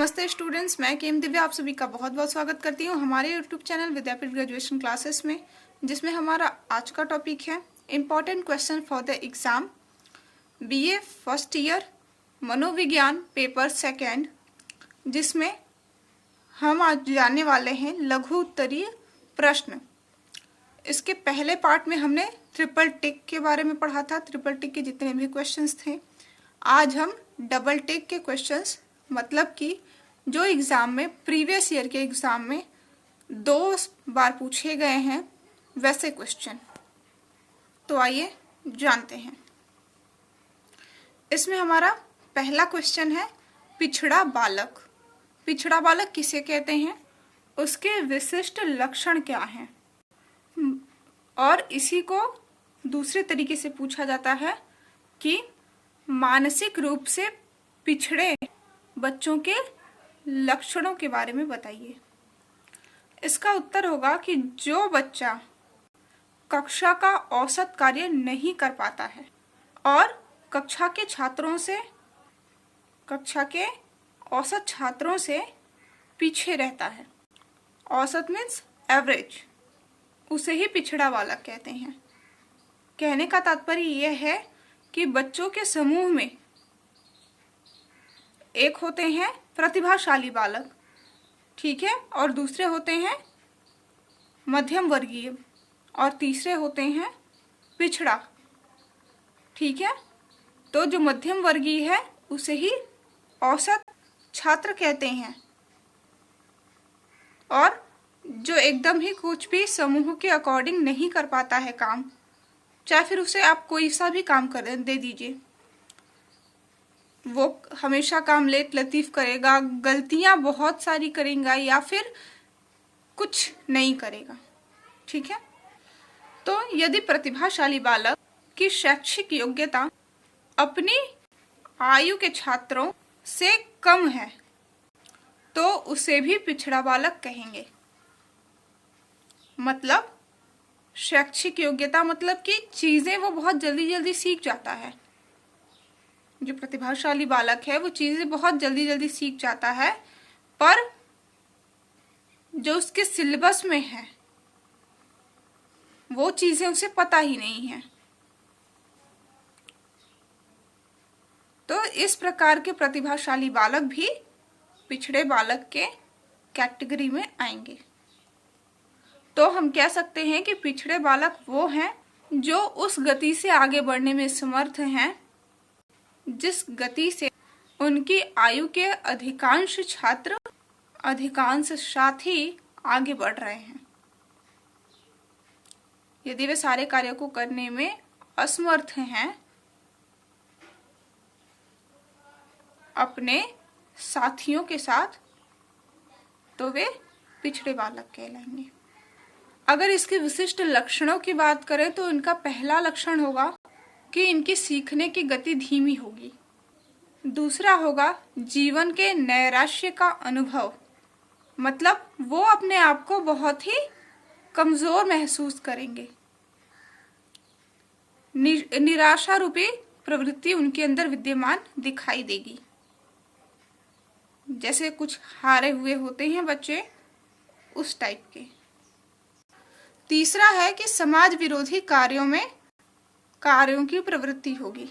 नमस्ते स्टूडेंट्स, मैं केम दिव्या आप सभी का बहुत बहुत स्वागत करती हूँ हमारे यूट्यूब चैनल विद्यापीठ ग्रेजुएशन क्लासेस में, जिसमें हमारा आज का टॉपिक है important question for the exam BA first year मनोविज्ञान पेपर सेकेंड, जिसमें हम आज जानने वाले हैं लघु उत्तरीय प्रश्न। इसके पहले पार्ट में हमने ट्रिपल टिक के बारे में पढ़ा था, ट्रिपल टिक के जितने भी क्वेश्चंस थे। आज हम डबल टिक के क्वेश्चंस, मतलब कि जो एग्ज़ाम में प्रीवियस ईयर के एग्ज़ाम में 2 बार पूछे गए हैं वैसे क्वेश्चन। तो आइए जानते हैं। इसमें हमारा पहला क्वेश्चन है पिछड़ा बालक। पिछड़ा बालक किसे कहते हैं, उसके विशिष्ट लक्षण क्या हैं, और इसी को दूसरे तरीके से पूछा जाता है कि मानसिक रूप से पिछड़े बच्चों के लक्षणों के बारे में बताइए। इसका उत्तर होगा कि जो बच्चा कक्षा का औसत कार्य नहीं कर पाता है और कक्षा के औसत छात्रों से पीछे रहता है। औसत मीन्स एवरेज, उसे ही पिछड़ा बालक कहते हैं। कहने का तात्पर्य यह है कि बच्चों के समूह में एक होते हैं प्रतिभाशाली बालक, ठीक है, और दूसरे होते हैं मध्यम वर्गीय, और तीसरे होते हैं पिछड़ा, ठीक है। तो जो मध्यम वर्गीय है उसे ही औसत छात्र कहते हैं, और जो एकदम ही कुछ भी समूह के अकॉर्डिंग नहीं कर पाता है काम, चाहे फिर उसे आप कोई सा भी काम कर दे दीजिए, वो हमेशा काम लेट लतीफ़ करेगा, गलतियां बहुत सारी करेगा या फिर कुछ नहीं करेगा, ठीक है। तो यदि प्रतिभाशाली बालक की शैक्षिक योग्यता अपनी आयु के छात्रों से कम है तो उसे भी पिछड़ा बालक कहेंगे। मतलब शैक्षिक योग्यता मतलब कि चीज़ें वो बहुत जल्दी जल्दी सीख जाता है। जो प्रतिभाशाली बालक है वो चीज़ें बहुत जल्दी जल्दी सीख जाता है, पर जो उसके सिलेबस में है वो चीज़ें उसे पता ही नहीं है। तो इस प्रकार के प्रतिभाशाली बालक भी पिछड़े बालक के कैटेगरी में आएंगे। तो हम कह सकते हैं कि पिछड़े बालक वो हैं जो उस गति से आगे बढ़ने में समर्थ हैं जिस गति से उनकी आयु के अधिकांश छात्र, अधिकांश साथी आगे बढ़ रहे हैं। यदि वे सारे कार्यों को करने में असमर्थ हैं अपने साथियों के साथ, तो वे पिछड़े बालक कहलाएंगे। अगर इसके विशिष्ट लक्षणों की बात करें तो इनका पहला लक्षण होगा कि इनकी सीखने की गति धीमी होगी। दूसरा होगा जीवन के नैराश्य का अनुभव, मतलब वो अपने आप को बहुत ही कमजोर महसूस करेंगे। निराशा रूपी प्रवृत्ति उनके अंदर विद्यमान दिखाई देगी, जैसे कुछ हारे हुए होते हैं बच्चे, उस टाइप के। तीसरा है कि समाज विरोधी कार्यों की प्रवृत्ति होगी।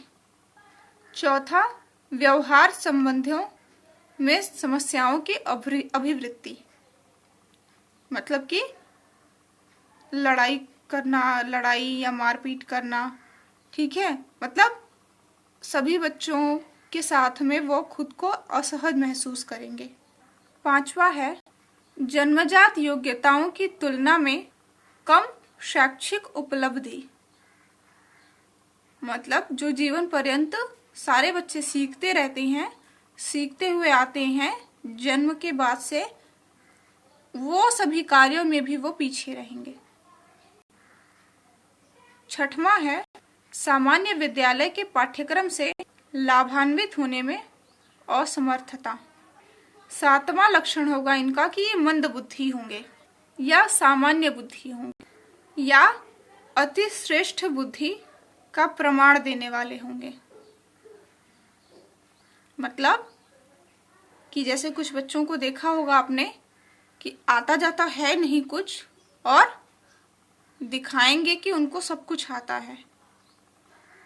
चौथा, व्यवहार संबंधियों में समस्याओं की अभिवृत्ति, मतलब कि लड़ाई या मारपीट करना, ठीक है। मतलब सभी बच्चों के साथ में वो खुद को असहज महसूस करेंगे। पांचवा है जन्मजात योग्यताओं की तुलना में कम शैक्षिक उपलब्धि, मतलब जो जीवन पर्यंत सारे बच्चे सीखते रहते हैं, सीखते हुए आते हैं, जन्म के बाद से वो सभी कार्यों में भी वो पीछे रहेंगे। छठवां है सामान्य विद्यालय के पाठ्यक्रम से लाभान्वित होने में असमर्थता। सातवां लक्षण होगा इनका कि ये मंद बुद्धि होंगे या सामान्य बुद्धि होंगे या अति श्रेष्ठ बुद्धि का प्रमाण देने वाले होंगे। मतलब कि जैसे कुछ बच्चों को देखा होगा आपने कि आता जाता है नहीं कुछ और दिखाएंगे कि उनको सब कुछ आता है,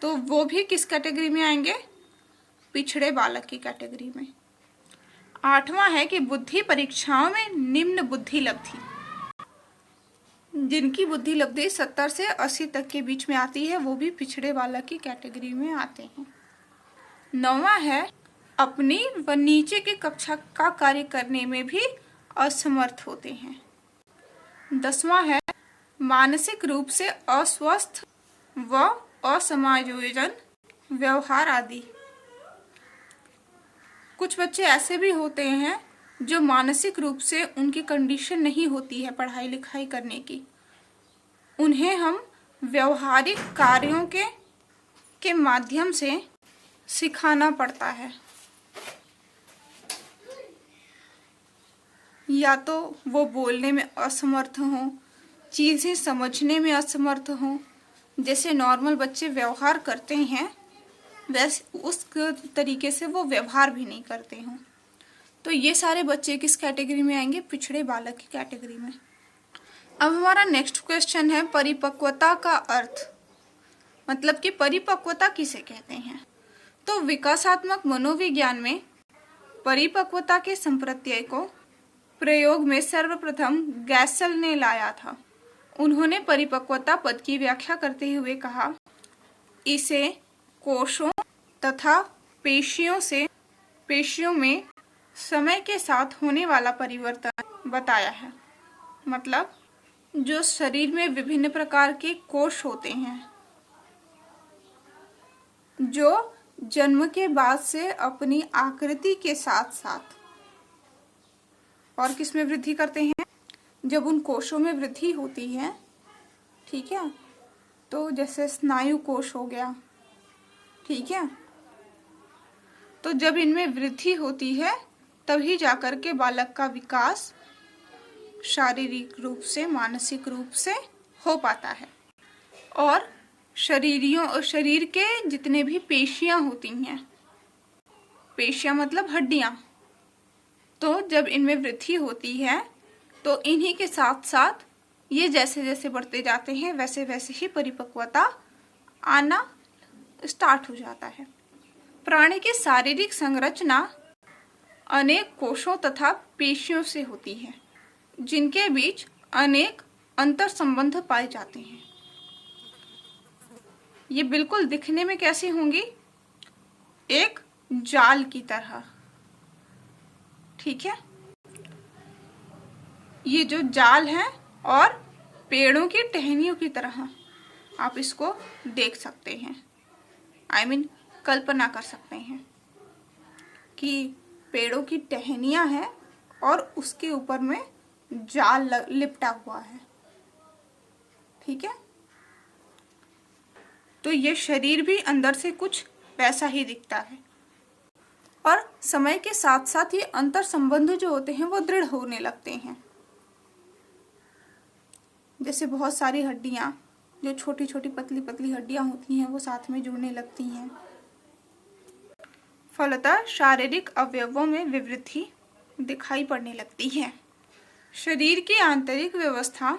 तो वो भी किस कैटेगरी में आएंगे? पिछड़े बालक की कैटेगरी में। 8वां है कि बुद्धि परीक्षाओं में निम्न बुद्धि लब्धि, जिनकी बुद्धि लब्धि 70 से 80 तक के बीच में आती है, वो भी पिछड़े बालक की कैटेगरी में आते हैं। 9वां है अपनी व नीचे की कक्षा का कार्य करने में भी असमर्थ होते हैं। 10वां है मानसिक रूप से अस्वस्थ व असमायोजन व्यवहार आदि। कुछ बच्चे ऐसे भी होते हैं जो मानसिक रूप से उनकी कंडीशन नहीं होती है पढ़ाई लिखाई करने की, उन्हें हम व्यवहारिक कार्यों के माध्यम से सिखाना पड़ता है। या तो वो बोलने में असमर्थ हों, चीज़ें समझने में असमर्थ हों, जैसे नॉर्मल बच्चे व्यवहार करते हैं वैसे उस तरीके से वो व्यवहार भी नहीं करते हों, तो ये सारे बच्चे किस कैटेगरी में आएंगे? पिछड़े बालक की कैटेगरी में। अब हमारा नेक्स्ट क्वेश्चन है परिपक्वता का अर्थ, मतलब कि परिपक्वता किसे कहते हैं? तो विकासात्मक मनोविज्ञान में परिपक्वता के संप्रत्यय को प्रयोग में सर्वप्रथम गैसल ने लाया था। उन्होंने परिपक्वता पद की व्याख्या करते हुए कहा, इसे कोशों तथा पेशियों में समय के साथ होने वाला परिवर्तन बताया है। मतलब जो शरीर में विभिन्न प्रकार के कोश होते हैं, जो जन्म के बाद से अपनी आकृति के साथ साथ और किस में वृद्धि करते हैं? जब उन कोशों में वृद्धि होती है, ठीक है, तो जैसे स्नायु कोश हो गया, ठीक है, तो जब इनमें वृद्धि होती है तभी जाकर के बालक का विकास शारीरिक रूप से मानसिक रूप से हो पाता है। और शरीर के जितने भी पेशियां होती हैं, पेशियां मतलब हड्डियां, तो जब इनमें वृद्धि होती है तो इन्हीं के साथ साथ ये जैसे जैसे बढ़ते जाते हैं वैसे वैसे ही परिपक्वता आना स्टार्ट हो जाता है। प्राणी की शारीरिक संरचना अनेक कोशों तथा पेशियों से होती है, जिनके बीच अनेक अंतर संबंध पाए जाते हैं। ये बिल्कुल दिखने में कैसी होंगी? एक जाल की तरह, ठीक है। ये जो जाल है और पेड़ों की टहनियों की तरह आप इसको देख सकते हैं, कल्पना कर सकते हैं कि पेड़ों की टहनियां हैं और उसके ऊपर में जाल लिपटा हुआ है, ठीक है। तो ये शरीर भी अंदर से कुछ वैसा ही दिखता है और समय के साथ साथ ये अंतर संबंध जो होते हैं वो दृढ़ होने लगते हैं। जैसे बहुत सारी हड्डियां, जो छोटी छोटी पतली पतली हड्डियां होती हैं, वो साथ में जुड़ने लगती हैं। फलतः शारीरिक अवयवों में विवृद्धि दिखाई पड़ने लगती है। शरीर की आंतरिक व्यवस्था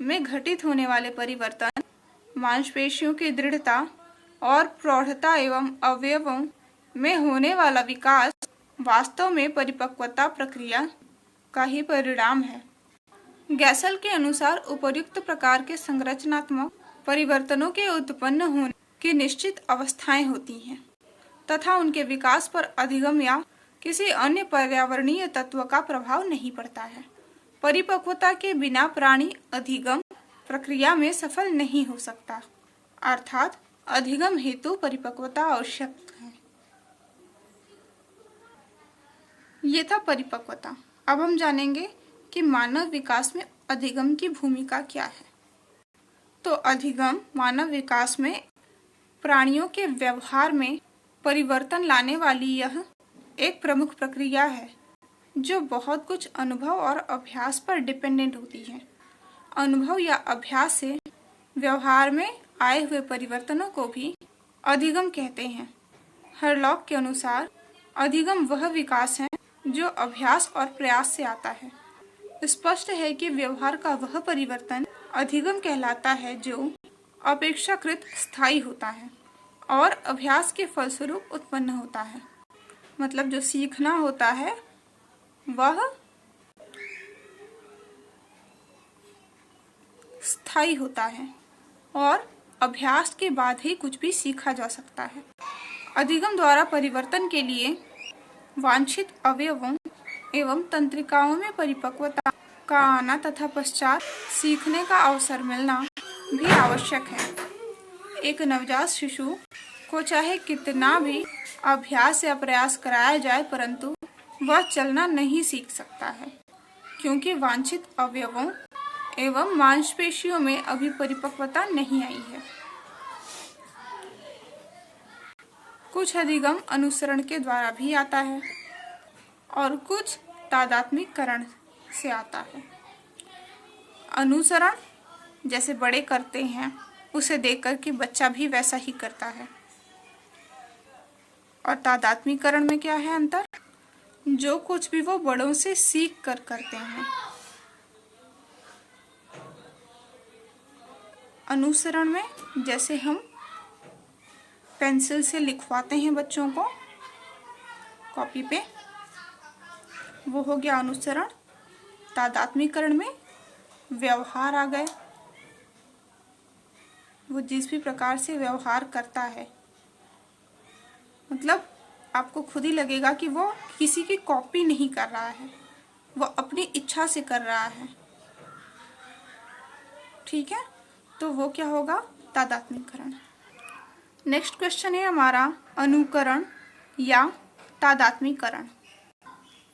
में घटित होने वाले परिवर्तन, मांसपेशियों की दृढ़ता और प्रौढ़ता एवं अवयवों में होने वाला विकास वास्तव में परिपक्वता प्रक्रिया का ही परिणाम है। गैसल के अनुसार उपर्युक्त प्रकार के संरचनात्मक परिवर्तनों के उत्पन्न होने की निश्चित अवस्थाएं होती हैं तथा उनके विकास पर अधिगम या किसी अन्य पर्यावरणीय तत्व का प्रभाव नहीं पड़ता है। परिपक्वता के बिना प्राणी अधिगम प्रक्रिया में सफल नहीं हो सकता, अर्थात अधिगम हेतु परिपक्वता आवश्यक है। ये था परिपक्वता। अब हम जानेंगे कि मानव विकास में अधिगम की भूमिका क्या है। तो अधिगम मानव विकास में प्राणियों के व्यवहार में परिवर्तन लाने वाली यह एक प्रमुख प्रक्रिया है जो बहुत कुछ अनुभव और अभ्यास पर डिपेंडेंट होती है। अनुभव या अभ्यास से व्यवहार में आए हुए परिवर्तनों को भी अधिगम कहते हैं। हरलॉक के अनुसार अधिगम वह विकास है जो अभ्यास और प्रयास से आता है। स्पष्ट है कि व्यवहार का वह परिवर्तन अधिगम कहलाता है जो अपेक्षाकृत स्थायी होता है और अभ्यास के फलस्वरूप उत्पन्न होता है। मतलब जो सीखना होता है वह स्थायी होता है और अभ्यास के बाद ही कुछ भी सीखा जा सकता है। अधिगम द्वारा परिवर्तन के लिए वांछित अवयवों एवं तंत्रिकाओं में परिपक्वता का आना तथा पश्चात सीखने का अवसर मिलना भी आवश्यक है। एक नवजात शिशु को चाहे कितना भी अभ्यास या प्रयास कराया जाए परंतु वह चलना नहीं सीख सकता है, क्योंकि वांछित अवयवों एवं मांसपेशियों में अभी परिपक्वता नहीं आई है। कुछ अधिगम अनुसरण के द्वारा भी आता है और कुछ तादात्म्यकरण से आता है। अनुसरण जैसे बड़े करते हैं उसे देखकर कि बच्चा भी वैसा ही करता है। और तादात्म्यकरण में क्या है अंतर? जो कुछ भी वो बड़ों से सीख कर करते हैं। अनुसरण में जैसे हम पेंसिल से लिखवाते हैं बच्चों को कॉपी पे, वो हो गया अनुसरण। तादात्म्यकरण में व्यवहार आ गए, वो जिस भी प्रकार से व्यवहार करता है, मतलब आपको खुद ही लगेगा कि वो किसी की कॉपी नहीं कर रहा है, वो अपनी इच्छा से कर रहा है। ठीक है, तो वो क्या होगा? तादात्म्यकरण। नेक्स्ट क्वेश्चन है हमारा अनुकरण या तादात्म्यकरण।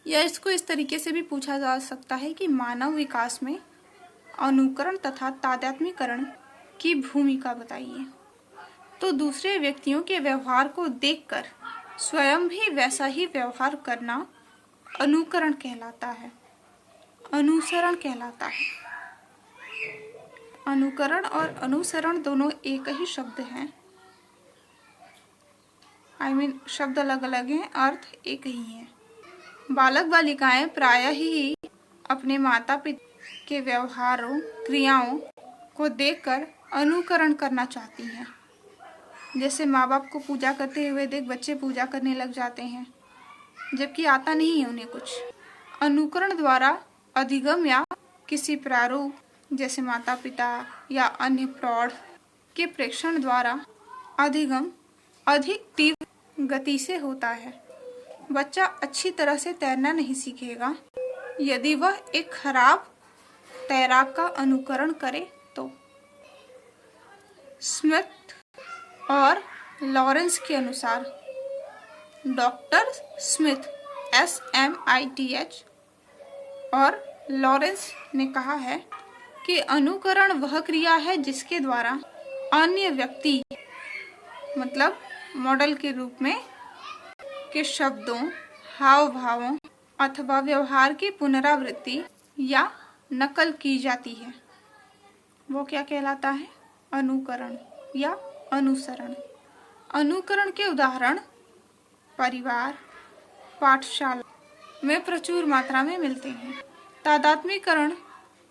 या इसको इस तरीके से भी पूछा जा सकता है कि मानव विकास में अनुकरण तथा तादात्म्यकरण की भूमिका बताइए। तो दूसरे व्यक्तियों के व्यवहार को देखकर स्वयं भी वैसा ही व्यवहार करना अनुकरण कहलाता है, अनुसरण कहलाता है। अनुकरण और अनुसरण दोनों एक ही शब्द हैं। शब्द अलग अलग हैं, अर्थ एक ही है। बालक बालिकाएं प्रायः ही अपने माता पिता के व्यवहारों क्रियाओं को देखकर अनुकरण करना चाहती हैं। जैसे माँ बाप को पूजा करते हुए देख बच्चे पूजा करने लग जाते हैं, जबकि आता नहीं है उन्हें कुछ। अनुकरण द्वारा अधिगम या किसी प्रारूप जैसे माता पिता या अन्य प्रौढ़ के प्रेक्षण द्वारा अधिगम अधिक तीव्र गति से होता है। बच्चा अच्छी तरह से तैरना नहीं सीखेगा यदि वह एक खराब तैराक का अनुकरण करे तो। स्मिथ और लॉरेंस के अनुसार, डॉक्टर स्मिथ SMITH और लॉरेंस ने कहा है कि अनुकरण वह क्रिया है जिसके द्वारा अन्य व्यक्ति, मतलब मॉडल के रूप में, के शब्दों, हाव भावों अथवा व्यवहार की पुनरावृत्ति या नकल की जाती है। वो क्या कहलाता है? अनुकरण या अनुसरण। अनुकरण के उदाहरण परिवार, पाठशाला में प्रचुर मात्रा में मिलते हैं। तादात्म्यकरण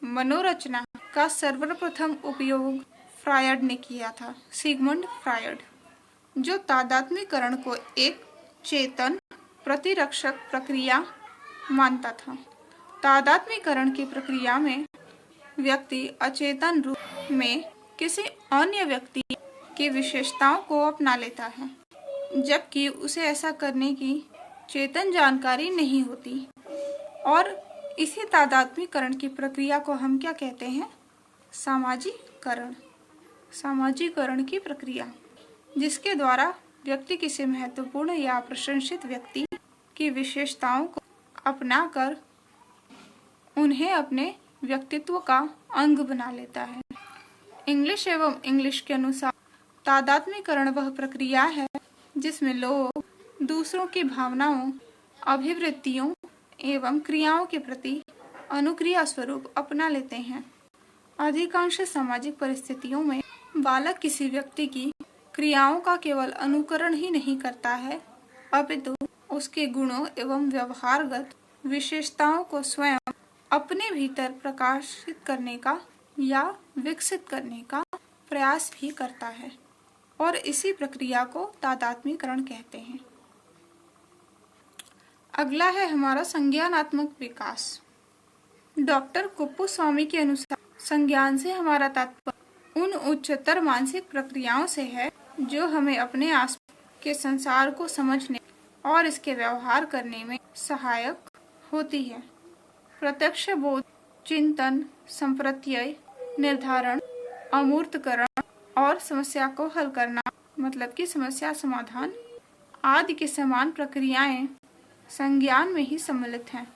मनोरचना का सर्वप्रथम उपयोग फ्रायड ने किया था, सिगमंड फ्रायड, जो तादात्म्यकरण को एक चेतन प्रतिरक्षक प्रक्रिया मानता था। तादात्म्यकरण की प्रक्रिया में व्यक्ति अचेतन रूप में किसी अन्य व्यक्ति की विशेषताओं को अपना लेता है, जबकि उसे ऐसा करने की चेतन जानकारी नहीं होती। और इसी तादात्म्यकरण की प्रक्रिया को हम क्या कहते हैं? सामाजिकरण। सामाजिकरण की प्रक्रिया, जिसके द्वारा व्यक्ति किसी महत्वपूर्ण या प्रशंसित व्यक्ति की विशेषताओं को अपनाकर उन्हें अपने व्यक्तित्व का अंग बना लेता है। इंग्लिश एवं इंग्लिश के अनुसार तादात्म्यकरण वह प्रक्रिया है जिसमें लोग दूसरों की भावनाओं, अभिवृत्तियों एवं क्रियाओं के प्रति अनुक्रिया स्वरूप अपना लेते हैं। अधिकांश सामाजिक परिस्थितियों में बालक किसी व्यक्ति की क्रियाओं का केवल अनुकरण ही नहीं करता है, अपितु उसके गुणों एवं व्यवहारगत विशेषताओं को स्वयं अपने भीतर प्रकाशित करने का या विकसित करने का प्रयास भी करता है और इसी प्रक्रिया को तादात्म्यकरण कहते हैं। अगला है हमारा संज्ञानात्मक विकास। डॉक्टर कुप्पुस्वामी के अनुसार संज्ञान से हमारा तात्पर्य उन उच्चतर मानसिक प्रक्रियाओं से है जो हमें अपने आसपास के संसार को समझने और इसके व्यवहार करने में सहायक होती है। प्रत्यक्ष बोध, चिंतन, संप्रत्यय, निर्धारण, अमूर्तकरण और समस्या को हल करना मतलब कि समस्या समाधान आदि के समान प्रक्रियाएं संज्ञान में ही सम्मिलित हैं।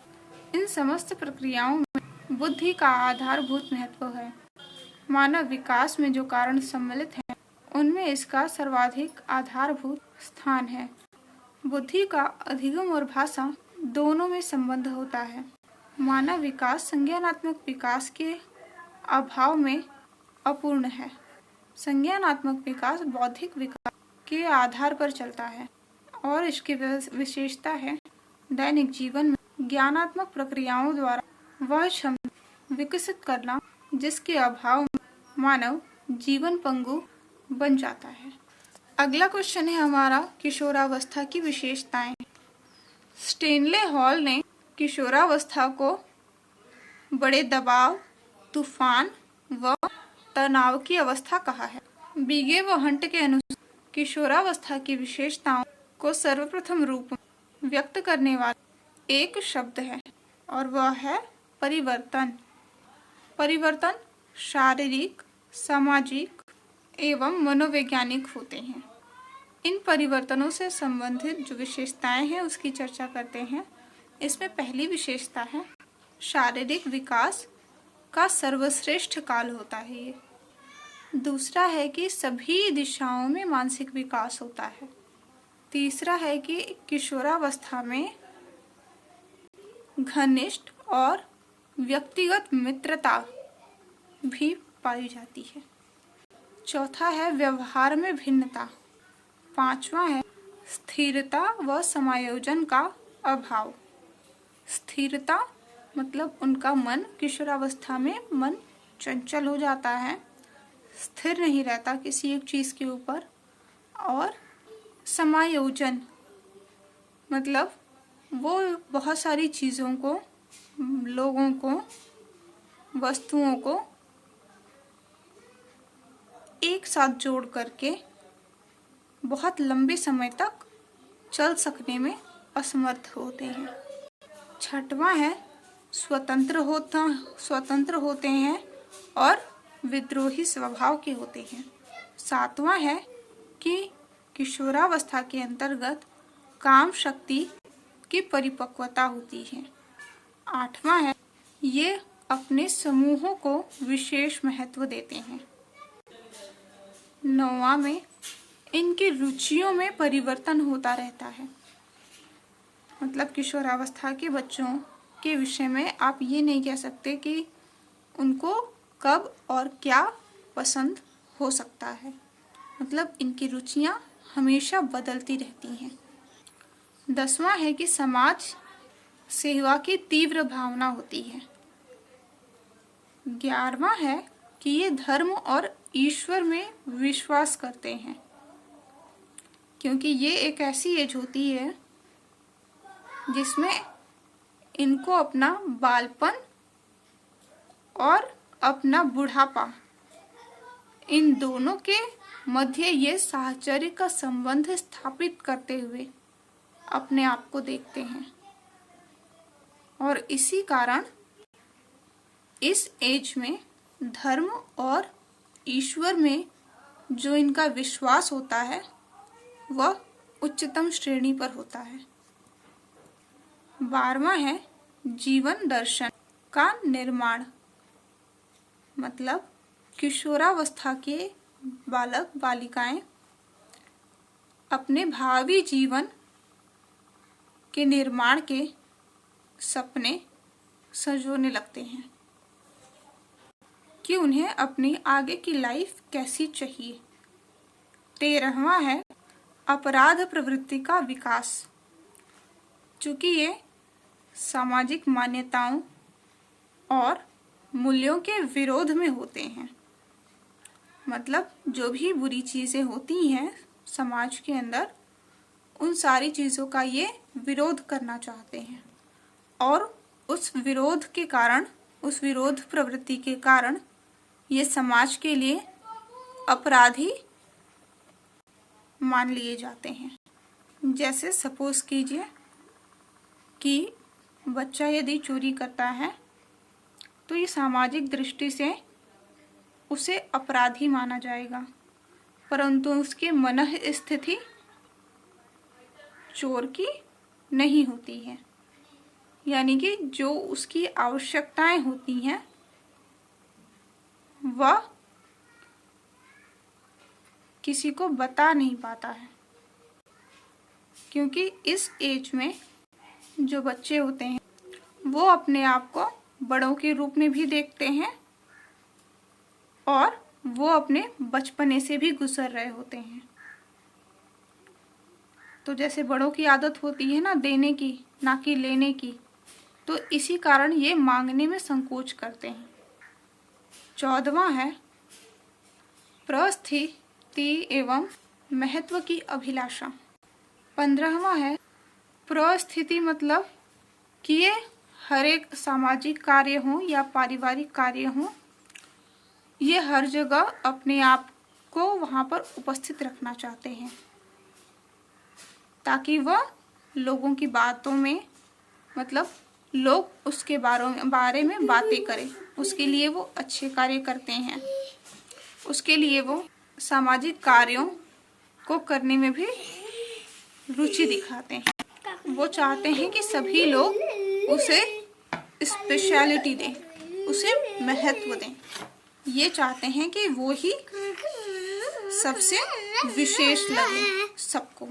इन समस्त प्रक्रियाओं में बुद्धि का आधारभूत महत्व है। मानव विकास में जो कारण सम्मिलित हैं उनमें इसका सर्वाधिक आधारभूत स्थान है। बुद्धि का अधिगम और भाषा दोनों में संबंध होता है। मानव विकास संज्ञानात्मक विकास के अभाव में अपूर्ण है। संज्ञानात्मक विकास बौद्धिक विकास के आधार पर चलता है और इसकी विशेषता है दैनिक जीवन में ज्ञानात्मक प्रक्रियाओं द्वारा वह क्षमता विकसित करना जिसके अभाव में मानव जीवन पंगु बन जाता है। अगला क्वेश्चन है हमारा किशोरावस्था की विशेषताएं। स्टेनले हॉल ने किशोरावस्था को बड़े दबाव, तूफान व तनाव की अवस्था कहा है। बीगे व हंट के अनुसार किशोरावस्था की विशेषताओं को सर्वप्रथम रूप में व्यक्त करने वाला एक शब्द है और वह है परिवर्तन। परिवर्तन शारीरिक, सामाजिक एवं मनोवैज्ञानिक होते हैं। इन परिवर्तनों से संबंधित जो विशेषताएं हैं उसकी चर्चा करते हैं। इसमें पहली विशेषता है शारीरिक विकास का सर्वश्रेष्ठ काल होता है ये। दूसरा है कि सभी दिशाओं में मानसिक विकास होता है। तीसरा है कि किशोरावस्था में घनिष्ठ और व्यक्तिगत मित्रता भी पाई जाती है। चौथा है व्यवहार में भिन्नता। पांचवा है स्थिरता व समायोजन का अभाव। स्थिरता मतलब उनका मन किशोरावस्था में मन चंचल हो जाता है, स्थिर नहीं रहता किसी एक चीज के ऊपर। और समायोजन मतलब वो बहुत सारी चीजों को, लोगों को, वस्तुओं को एक साथ जोड़ करके बहुत लंबे समय तक चल सकने में असमर्थ होते हैं। छठवां है स्वतंत्र होते हैं और विद्रोही स्वभाव के होते हैं। सातवां है कि किशोरावस्था के अंतर्गत काम शक्ति की परिपक्वता होती है। आठवां है ये अपने समूहों को विशेष महत्व देते हैं। नौवां में इनकी रुचियों में परिवर्तन होता रहता है। मतलब किशोरावस्था के बच्चों के विषय में आप ये नहीं कह सकते कि उनको कब और क्या पसंद हो सकता है। मतलब इनकी रुचियां हमेशा बदलती रहती हैं। 10वां है कि समाज सेवा की तीव्र भावना होती है। 11वां है कि ये धर्म और ईश्वर में विश्वास करते हैं, क्योंकि ये एक ऐसी एज होती है जिसमें इनको अपना बालपन और अपना बुढ़ापा, इन दोनों के मध्य ये साहचर्य का संबंध स्थापित करते हुए अपने आप को देखते हैं। और इसी कारण इस एज में धर्म और ईश्वर में जो इनका विश्वास होता है वह उच्चतम श्रेणी पर होता है। 12वां है जीवन दर्शन का निर्माण। मतलब किशोरावस्था के बालक बालिकाएं अपने भावी जीवन के निर्माण के सपने संजोने लगते हैं कि उन्हें अपनी आगे की लाइफ कैसी चाहिए। 13वां है अपराध प्रवृत्ति का विकास। चूँकि ये सामाजिक मान्यताओं और मूल्यों के विरोध में होते हैं। मतलब जो भी बुरी चीज़ें होती हैं समाज के अंदर, उन सारी चीज़ों का ये विरोध करना चाहते हैं और उस विरोध के कारण, उस विरोध प्रवृत्ति के कारण ये समाज के लिए अपराधी मान लिए जाते हैं। जैसे सपोज कीजिए कि बच्चा यदि चोरी करता है तो ये सामाजिक दृष्टि से उसे अपराधी माना जाएगा, परंतु उसकी मनः स्थिति चोर की नहीं होती है। यानी कि जो उसकी आवश्यकताएं होती हैं वह किसी को बता नहीं पाता है, क्योंकि इस एज में जो बच्चे होते हैं वो अपने आप को बड़ों के रूप में भी देखते हैं और वो अपने बचपने से भी गुजर रहे होते हैं। तो जैसे बड़ों की आदत होती है ना देने की, ना कि लेने की, तो इसी कारण ये मांगने में संकोच करते हैं। 14वां है परिस्थिति एवं महत्व की अभिलाषा। 15वां है परिस्थिति, मतलब कि ये हर एक सामाजिक कार्य हो या पारिवारिक कार्य हो, ये हर जगह अपने आप को वहाँ पर उपस्थित रखना चाहते हैं ताकि वह लोगों की बातों में, मतलब लोग उसके बारे में बातें करें। उसके लिए वो अच्छे कार्य करते हैं, उसके लिए वो सामाजिक कार्यों को करने में भी रुचि दिखाते हैं। वो चाहते हैं कि सभी लोग उसे स्पेशलिटी दें, उसे महत्व दें। ये चाहते हैं कि वो ही सबसे विशेष लगे सबको।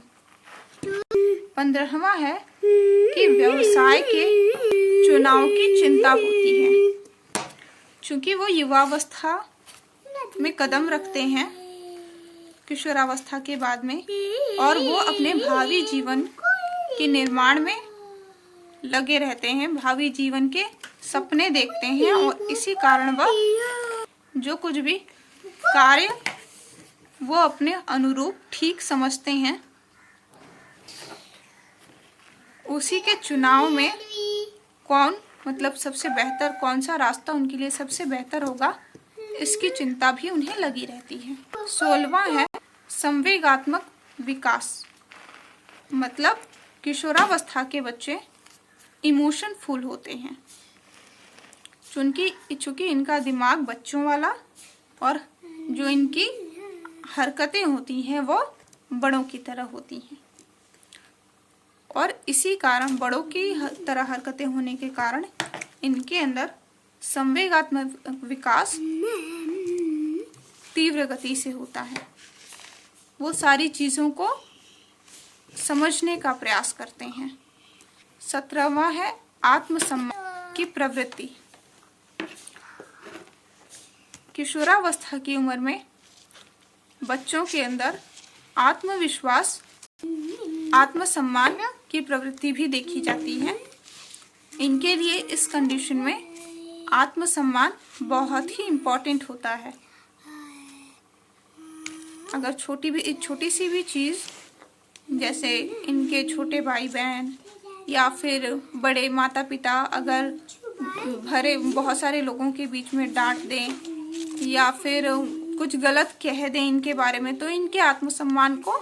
15वां है कि व्यवसाय के चुनाव की चिंता होती है। चूंकि वो युवावस्था में कदम रखते हैं, किशोरावस्था के बाद में, और वो अपने भावी जीवन के निर्माण में लगे रहते हैं, भावी जीवन के सपने देखते हैं, और इसी कारण वह जो कुछ भी कार्य वो अपने अनुरूप ठीक समझते हैं, उसी के चुनाव में कौन, मतलब सबसे बेहतर कौन सा रास्ता उनके लिए सबसे बेहतर होगा, इसकी चिंता भी उन्हें लगी रहती है। 16वां है संवेगात्मक विकास। मतलब किशोरावस्था के बच्चे इमोशनफुल होते हैं, चूंकि इनका दिमाग बच्चों वाला और जो इनकी हरकतें होती हैं वो बड़ों की तरह होती हैं, और इसी कारण बड़ों की तरह हरकतें होने के कारण इनके अंदर संवेगात्मक विकास तीव्र गति से होता है। वो सारी चीज़ों को समझने का प्रयास करते हैं। 17वां है आत्मसम्मान की प्रवृत्ति। किशोरावस्था की उम्र में बच्चों के अंदर आत्मविश्वास, आत्मसम्मान की प्रवृत्ति भी देखी जाती है। इनके लिए इस कंडीशन में आत्मसम्मान बहुत ही इम्पोर्टेंट होता है। अगर छोटी सी भी चीज़, जैसे इनके छोटे भाई बहन या फिर बड़े माता पिता अगर भरे बहुत सारे लोगों के बीच में डांट दें या फिर कुछ गलत कह दें इनके बारे में, तो इनके आत्मसम्मान को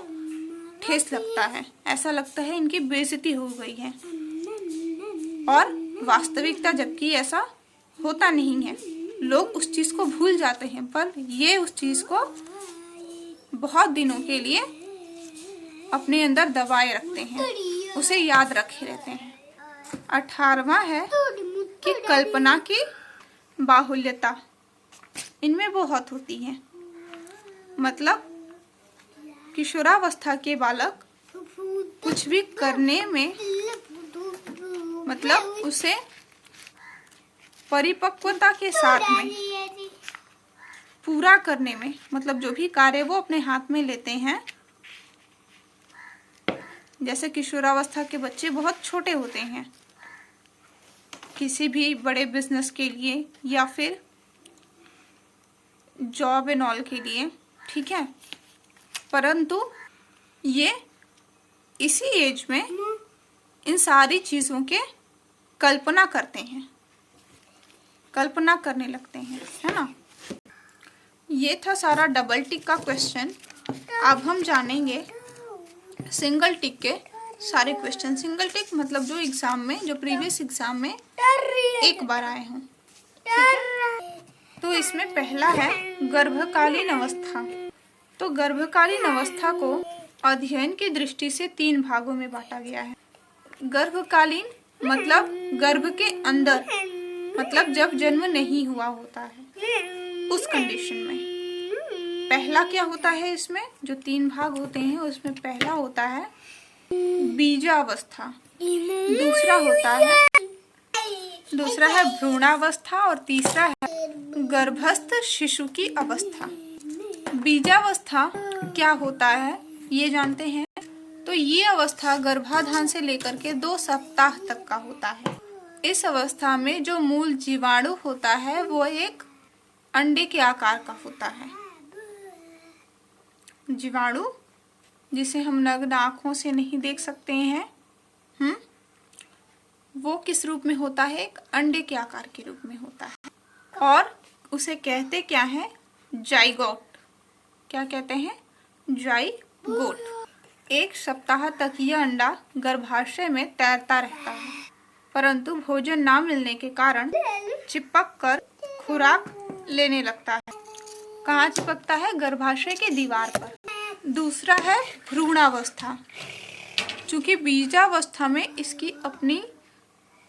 ठेस लगता है, ऐसा लगता है इनकी बेइज्जती हो गई है। और वास्तविकता जबकि ऐसा होता नहीं है, लोग उस चीज़ को भूल जाते हैं, पर ये उस चीज़ को बहुत दिनों के लिए अपने अंदर दबाए रखते हैं, उसे याद रखे रहते हैं। 18वां है कि कल्पना की बाहुल्यता इनमें बहुत होती है। मतलब किशोरावस्था के बालक कुछ भी करने में, मतलब उसे परिपक्वता के साथ में पूरा करने में, मतलब जो भी कार्य वो अपने हाथ में लेते हैं जैसे किशोरावस्था के बच्चे बहुत छोटे होते हैं किसी भी बड़े बिजनेस के लिए या फिर जॉब एंड ऑल के लिए, ठीक है। परंतु ये इसी एज में इन सारी चीज़ों के कल्पना करते हैं, कल्पना करने लगते हैं, है ना। ये था सारा डबल टिक का क्वेश्चन। अब हम जानेंगे सिंगल टिक के सारे क्वेश्चन। सिंगल टिक मतलब जो एग्जाम में, जो प्रीवियस एग्जाम में एक बार आए हों, ठीक है। तो इसमें पहला है गर्भकालीन अवस्था। तो गर्भकालीन अवस्था को अध्ययन की दृष्टि से 3 भागों में बांटा गया है। गर्भकालीन मतलब गर्भ के अंदर, मतलब जब जन्म नहीं हुआ होता है उस कंडीशन में। पहला क्या होता है, इसमें जो 3 भाग होते हैं उसमें पहला होता है बीजावस्था, दूसरा है भ्रूणावस्था और तीसरा है गर्भस्थ शिशु की अवस्था। बीजावस्था क्या होता है ये जानते हैं। तो ये अवस्था गर्भाधान से लेकर के 2 सप्ताह तक का होता है। इस अवस्था में जो मूल जीवाणु होता है वो एक अंडे के आकार का होता है। जीवाणु जिसे हम नग्न आँखों से नहीं देख सकते हैं, वो किस रूप में होता है, एक अंडे के आकार के रूप में होता है। और उसे कहते क्या है, जाइगोट। क्या कहते हैं, जाइगोट। 1 सप्ताह तक यह अंडा गर्भाशय में तैरता रहता है, परंतु भोजन ना मिलने के कारण चिपक कर खुराक लेने लगता है। कहाँ चिपकता है, गर्भाशय के दीवार पर। दूसरा है भ्रूणावस्था। चूंकि बीजावस्था में इसकी अपनी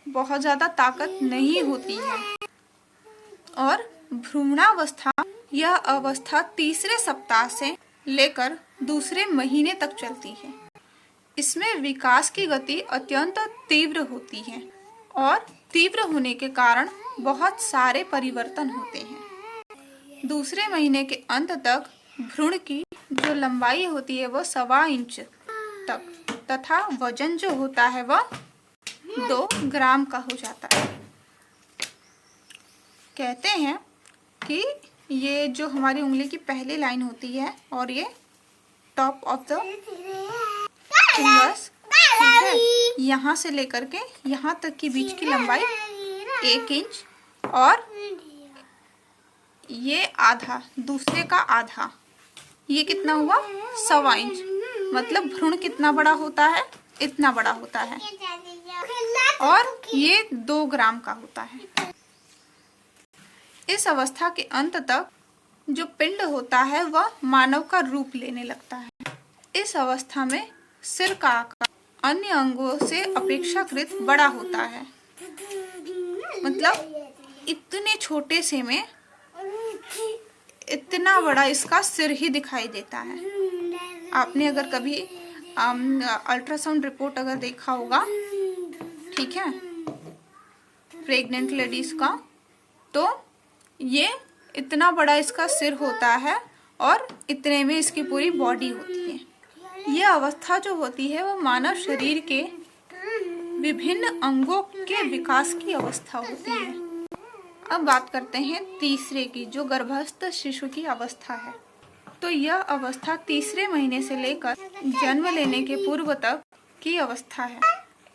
बहुत ज्यादा ताकत नहीं होती है, और भ्रूणावस्था यह अवस्था तीसरे सप्ताह से लेकर दूसरे महीने तक चलती है। इसमें विकास की गति अत्यंत तीव्र होती है और तीव्र होने के कारण बहुत सारे परिवर्तन होते हैं। दूसरे महीने के अंत तक भ्रूण की जो लंबाई होती है वह 1.25 इंच तक तथा वजन जो होता है वह 2 ग्राम का हो जाता है। कहते हैं कि ये जो हमारी उंगली की पहली लाइन होती है और ये टॉप ऑफ द फिंगर्स, यहाँ से लेकर के यहाँ तक की बीच की लंबाई 1 इंच और ये आधा, दूसरे का आधा, ये कितना हुआ 1.25 इंच। मतलब भ्रूण कितना बड़ा होता है, इतना बड़ा होता है, और ये 2 ग्राम का होता है। इस अवस्था के अंत तक जो पिंड होता है वह मानव का रूप लेने लगता है। इस अवस्था में सिर का आकार अन्य अंगों से अपेक्षाकृत बड़ा होता है। मतलब इतने छोटे से में इतना बड़ा इसका सिर ही दिखाई देता है। आपने अगर कभी अल्ट्रासाउंड रिपोर्ट अगर देखा होगा, ठीक है, प्रेग्नेंट लेडीज का, तो ये इतना बड़ा इसका सिर होता है और इतने में इसकी पूरी बॉडी होती है। यह अवस्था जो होती है वो मानव शरीर के विभिन्न अंगों के विकास की अवस्था होती है। अब बात करते हैं तीसरे की, जो गर्भस्थ शिशु की अवस्था है। तो यह अवस्था तीसरे महीने से लेकर जन्म लेने के पूर्व तक की अवस्था है।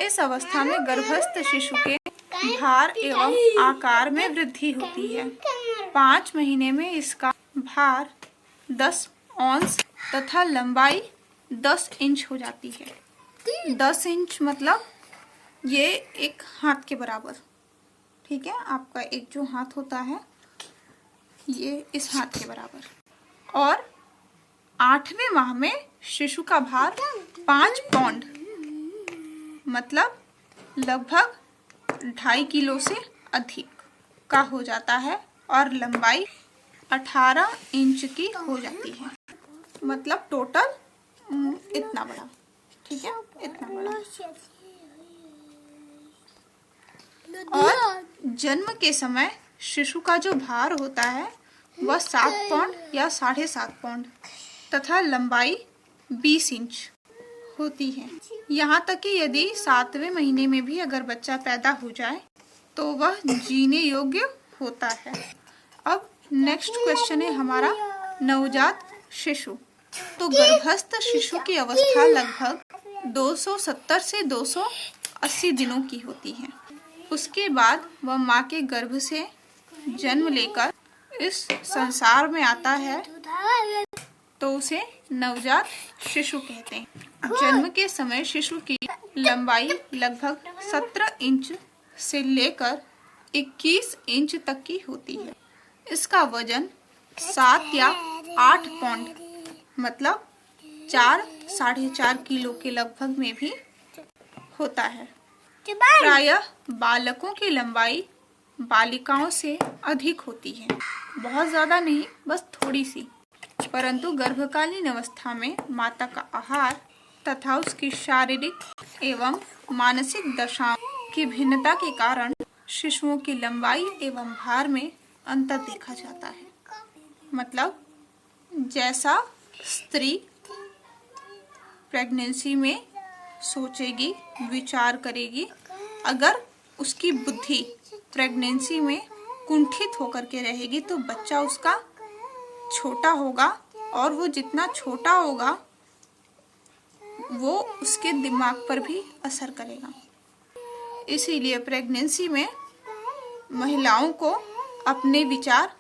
इस अवस्था में गर्भस्थ शिशु के भार एवं आकार में वृद्धि होती है। 5 महीने में इसका भार 10 औंस तथा लंबाई 10 इंच हो जाती है। 10 इंच मतलब ये एक हाथ के बराबर, ठीक है। आपका एक जो हाथ होता है ये इस हाथ के बराबर। और 8वें माह में शिशु का भार 5 पौंड मतलब लगभग 2.5 किलो से अधिक का हो जाता है और लंबाई 18 इंच की हो जाती है। मतलब टोटल इतना बड़ा, ठीक है, इतना बड़ा। और जन्म के समय शिशु का जो भार होता है वह 7 पौंड या 7.5 पौंड तथा लंबाई 20 इंच होती है। यहाँ तक कि यदि 7वें महीने में भी अगर बच्चा पैदा हो जाए तो वह जीने योग्य होता है। अब नेक्स्ट क्वेश्चन है हमारा नवजात शिशु। तो गर्भस्थ शिशु की अवस्था लगभग 270 से 280 दिनों की होती है। उसके बाद वह माँ के गर्भ से जन्म लेकर इस संसार में आता है तो उसे नवजात शिशु कहते हैं। जन्म के समय शिशु की लंबाई लगभग 17 इंच से लेकर 21 इंच तक की होती है। इसका वजन 7 या 8 पाउंड मतलब 4-4.5 किलो के लगभग में भी होता है। प्रायः बालकों की लंबाई बालिकाओं से अधिक होती है, बहुत ज्यादा नहीं, बस थोड़ी सी। परंतु गर्भकालीन अवस्था में माता का आहार तथा उसकी शारीरिक एवं मानसिक दशाओं की भिन्नता के कारण शिशुओं की लंबाई एवं भार में अंतर देखा जाता है। मतलब जैसा स्त्री प्रेगनेंसी में सोचेगी, विचार करेगी, अगर उसकी बुद्धि प्रेगनेंसी में कुंठित होकर के रहेगी तो बच्चा उसका छोटा होगा और वो जितना छोटा होगा वो उसके दिमाग पर भी असर करेगा। इसीलिए प्रेगनेंसी में महिलाओं को अपने विचार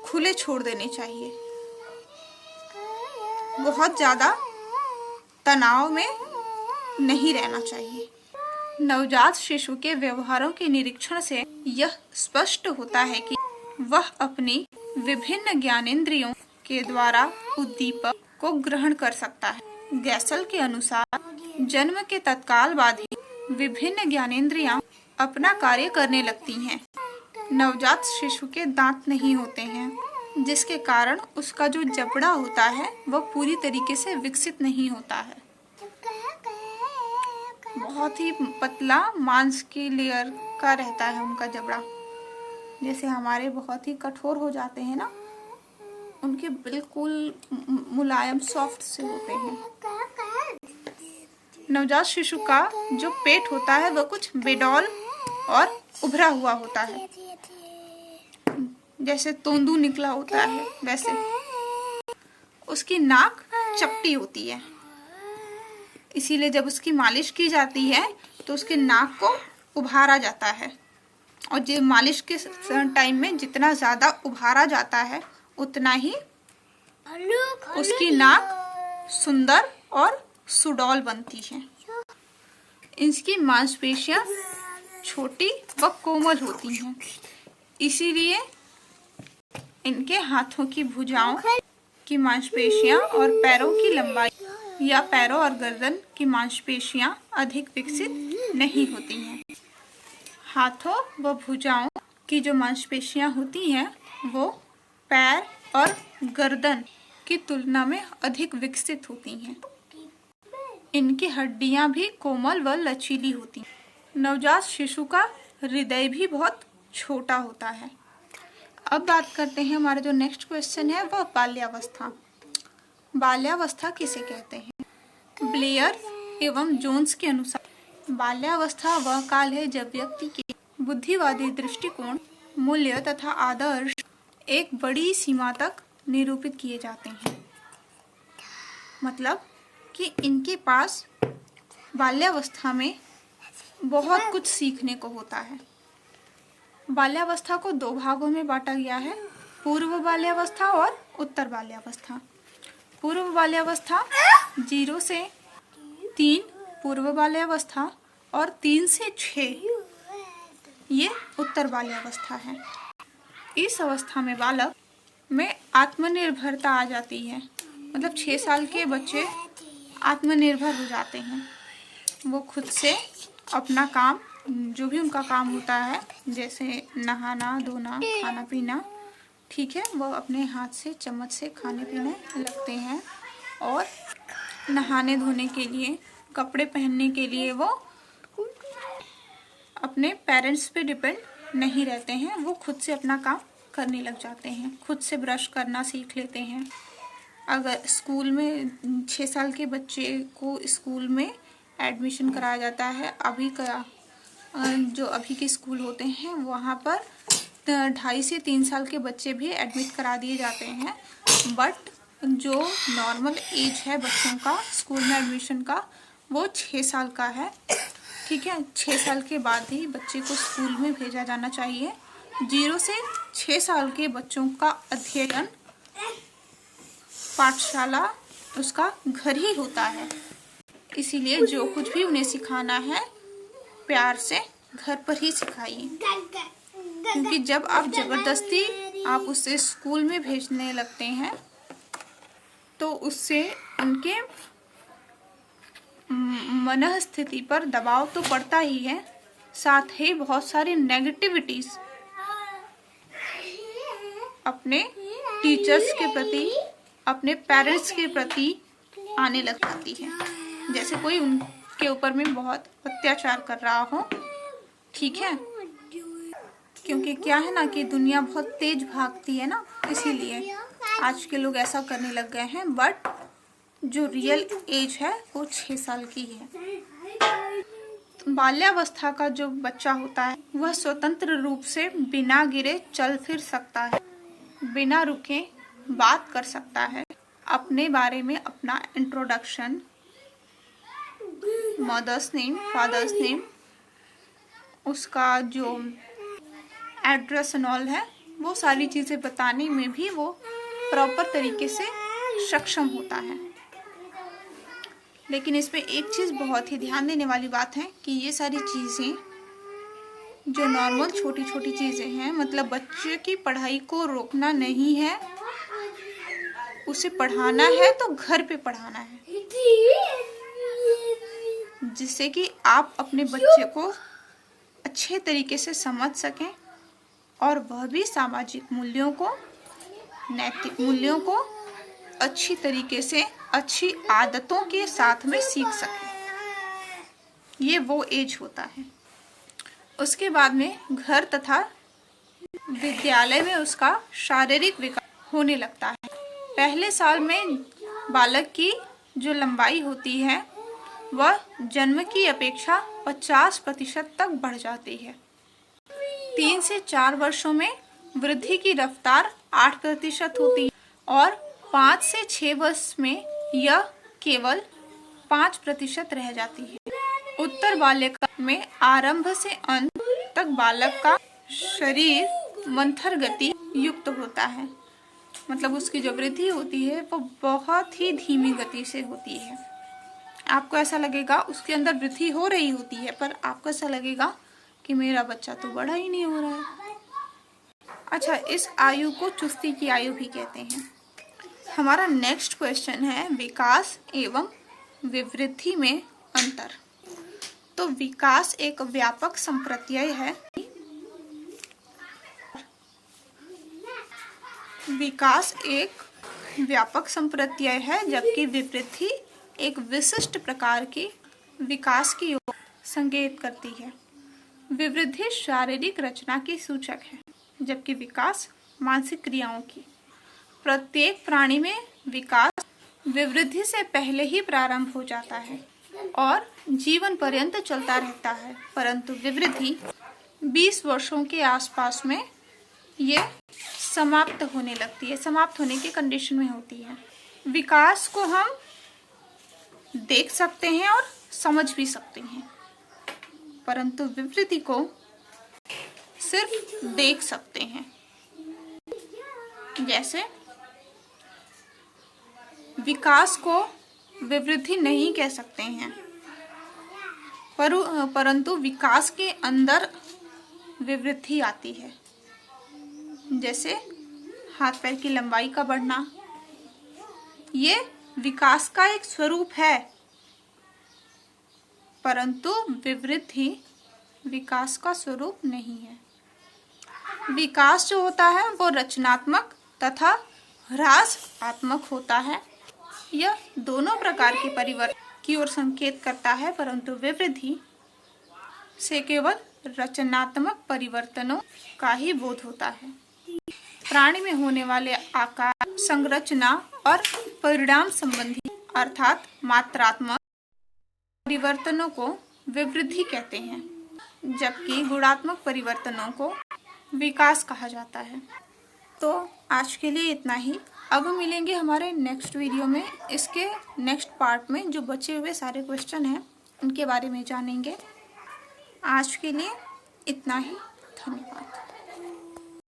खुले छोड़ देने चाहिए। बहुत ज्यादा तनाव में नहीं रहना चाहिए। नवजात शिशु के व्यवहारों के निरीक्षण से यह स्पष्ट होता है कि वह अपनी विभिन्न ज्ञानेंद्रियों के द्वारा उद्दीपक को ग्रहण कर सकता है। गैसल के अनुसार जन्म के तत्काल बाद ही विभिन्न ज्ञानेंद्रियां अपना कार्य करने लगती हैं। नवजात शिशु के दांत नहीं होते हैं, जिसके कारण उसका जो जबड़ा होता है वह पूरी तरीके से विकसित नहीं होता है। बहुत ही पतला मांस की लेयर का रहता है उनका जबड़ा। जैसे हमारे बहुत ही कठोर हो जाते हैं ना, उनके बिल्कुल मुलायम सॉफ्ट से होते हैं। नवजात शिशु का जो पेट होता है वह कुछ बेडौल और उभरा हुआ होता है, जैसे तोंदू निकला होता है वैसे। उसकी नाक चपटी होती है, इसीलिए जब उसकी मालिश की जाती है तो उसके नाक को उभारा जाता है। और जो मालिश के टाइम में जितना ज्यादा उभारा जाता है उतना ही उसकी नाक सुंदर और सुडौल बनती है। इसकी मांसपेशियां छोटी व कोमल होती हैं, इसीलिए इनके हाथों की भुजाओं की मांसपेशियां और पैरों की लंबाई या पैरों और गर्दन की मांसपेशियां अधिक विकसित नहीं होती हैं। हाथों व भुजाओं की जो मांसपेशियां होती हैं वो पैर और गर्दन की तुलना में अधिक विकसित होती हैं। इनकी हड्डियां भी कोमल व लचीली होती हैं। नवजात शिशु का हृदय भी बहुत छोटा होता है। अब बात करते हैं, हमारा जो नेक्स्ट क्वेश्चन है वह बाल्यावस्था। बाल्यावस्था किसे कहते हैं? ब्लेयर एवं जोन्स के अनुसार बाल्यावस्था वह काल है जब व्यक्ति के बुद्धिवादी दृष्टिकोण, मूल्य तथा आदर्श एक बड़ी सीमा तक निरूपित किए जाते हैं। मतलब कि इनके पास बाल्यावस्था में बहुत कुछ सीखने को होता है। बाल्यावस्था को 2 भागों में बांटा गया है, पूर्व बाल्यावस्था और उत्तर बाल्यावस्था। पूर्व बाल्यावस्था 0 से 3 पूर्व बाल्यावस्था और 3 से 6 ये उत्तर बाल्यावस्था है। इस अवस्था में बालक में आत्मनिर्भरता आ जाती है। मतलब 6 साल के बच्चे आत्मनिर्भर हो जाते हैं। वो खुद से अपना काम, जो भी उनका काम होता है, जैसे नहाना, धोना, खाना पीना, ठीक है, वो अपने हाथ से चम्मच से खाने पीने लगते हैं। और नहाने धोने के लिए, कपड़े पहनने के लिए वो अपने पेरेंट्स पे डिपेंड नहीं रहते हैं। वो खुद से अपना काम करने लग जाते हैं, खुद से ब्रश करना सीख लेते हैं, अगर स्कूल में 6 साल के बच्चे को स्कूल में एडमिशन कराया जाता है, अभी का जो अभी के स्कूल होते हैं वहाँ पर 2.5 से 3 साल के बच्चे भी एडमिट करा दिए जाते हैं। बट जो नॉर्मल एज है बच्चों का स्कूल में एडमिशन का वो 6 साल का है। ठीक है, 6 साल के बाद ही बच्चे को स्कूल में भेजा जाना चाहिए। 0 से 6 साल के बच्चों का अध्ययन पाठशाला उसका घर ही होता है, इसीलिए जो कुछ भी उन्हें सिखाना है प्यार से घर पर ही सिखाइए। क्योंकि जब आप जबरदस्ती आप उसे स्कूल में भेजने लगते हैं तो उससे उनके मनःस्थिति पर दबाव तो पड़ता ही है, साथ ही बहुत सारी नेगेटिविटीज अपने टीचर्स के प्रति, अपने पेरेंट्स के प्रति आने लग जाती है। जैसे कोई उनके ऊपर में बहुत अत्याचार कर रहा हो। ठीक है, क्योंकि क्या है ना कि दुनिया बहुत तेज भागती है ना, इसीलिए आज के लोग ऐसा करने लग गए हैं। बट जो रियल एज है वो 6 साल की है। बाल्यावस्था का जो बच्चा होता है वह स्वतंत्र रूप से बिना गिरे चल फिर सकता है, बिना रुके बात कर सकता है, अपने बारे में अपना introduction, mother's name, father's name, उसका जो एड्रेस एंड ऑल है वो सारी चीज़ें बताने में भी वो प्रॉपर तरीके से सक्षम होता है। लेकिन इसमें एक चीज़ बहुत ही ध्यान देने वाली बात है कि ये सारी चीज़ें जो नॉर्मल छोटी छोटी चीज़ें हैं, मतलब बच्चे की पढ़ाई को रोकना नहीं है, उसे पढ़ाना है तो घर पे पढ़ाना है, जिससे कि आप अपने बच्चे को अच्छे तरीके से समझ सकें और वह भी सामाजिक मूल्यों को, नैतिक मूल्यों को अच्छी तरीके से, अच्छी आदतों के साथ में सीख सके। ये वो एज होता है। उसके बाद में घर तथा विद्यालय में उसका शारीरिक विकास होने लगता है। पहले साल में बालक की जो लंबाई होती है वह जन्म की अपेक्षा 50% तक बढ़ जाती है। 3 से 4 वर्षों में वृद्धि की रफ्तार 8% होती है और 5 से 6 वर्ष में यह केवल 5% रह जाती है। उत्तर बाल्यकाल में आरंभ से अंत तक बालक का शरीर मंथर गति युक्त होता है, मतलब उसकी जो वृद्धि होती है वो बहुत ही धीमी गति से होती है। आपको ऐसा लगेगा उसके अंदर वृद्धि हो रही होती है, पर आपको ऐसा लगेगा कि मेरा बच्चा तो बड़ा ही नहीं हो रहा है। अच्छा, इस आयु को चुस्ती की आयु भी कहते हैं। हमारा नेक्स्ट क्वेश्चन है विकास एवं विवृद्धि में अंतर। तो विकास एक व्यापक संप्रत्यय है। विकास एक व्यापक संप्रत्यय है, जबकि विवृद्धि एक विशिष्ट प्रकार की विकास की ओर संकेत करती है। विवृद्धि शारीरिक रचना की सूचक है, जबकि विकास मानसिक क्रियाओं की। प्रत्येक प्राणी में विकास विवृद्धि से पहले ही प्रारंभ हो जाता है और जीवन पर्यंत चलता रहता है, परंतु विवृद्धि 20 वर्षों के आसपास में ये समाप्त होने लगती है, समाप्त होने की कंडीशन में होती है। विकास को हम देख सकते हैं और समझ भी सकते हैं, परंतु विवृद्धि को सिर्फ देख सकते हैं। जैसे विकास को विवृद्धि नहीं कह सकते हैं, परंतु विकास के अंदर विवृद्धि आती है। जैसे हाथ पैर की लंबाई का बढ़ना, ये विकास का एक स्वरूप है, परंतु विवृद्धि विकास का स्वरूप नहीं है। विकास जो होता है वो रचनात्मक तथा ह्रासात्मक होता है। यह दोनों प्रकार के परिवर्तन की ओर संकेत करता है, परंतु विवृद्धि से केवल रचनात्मक परिवर्तनों का ही बोध होता है। प्राणी में होने वाले आकार, संरचना और परिणाम संबंधी अर्थात मात्रात्मक परिवर्तनों को विवृद्धि कहते हैं, जबकि गुणात्मक परिवर्तनों को विकास कहा जाता है। तो आज के लिए इतना ही। अब हम मिलेंगे हमारे नेक्स्ट वीडियो में। इसके नेक्स्ट पार्ट में जो बचे हुए सारे क्वेश्चन हैं उनके बारे में जानेंगे। आज के लिए इतना ही। धन्यवाद।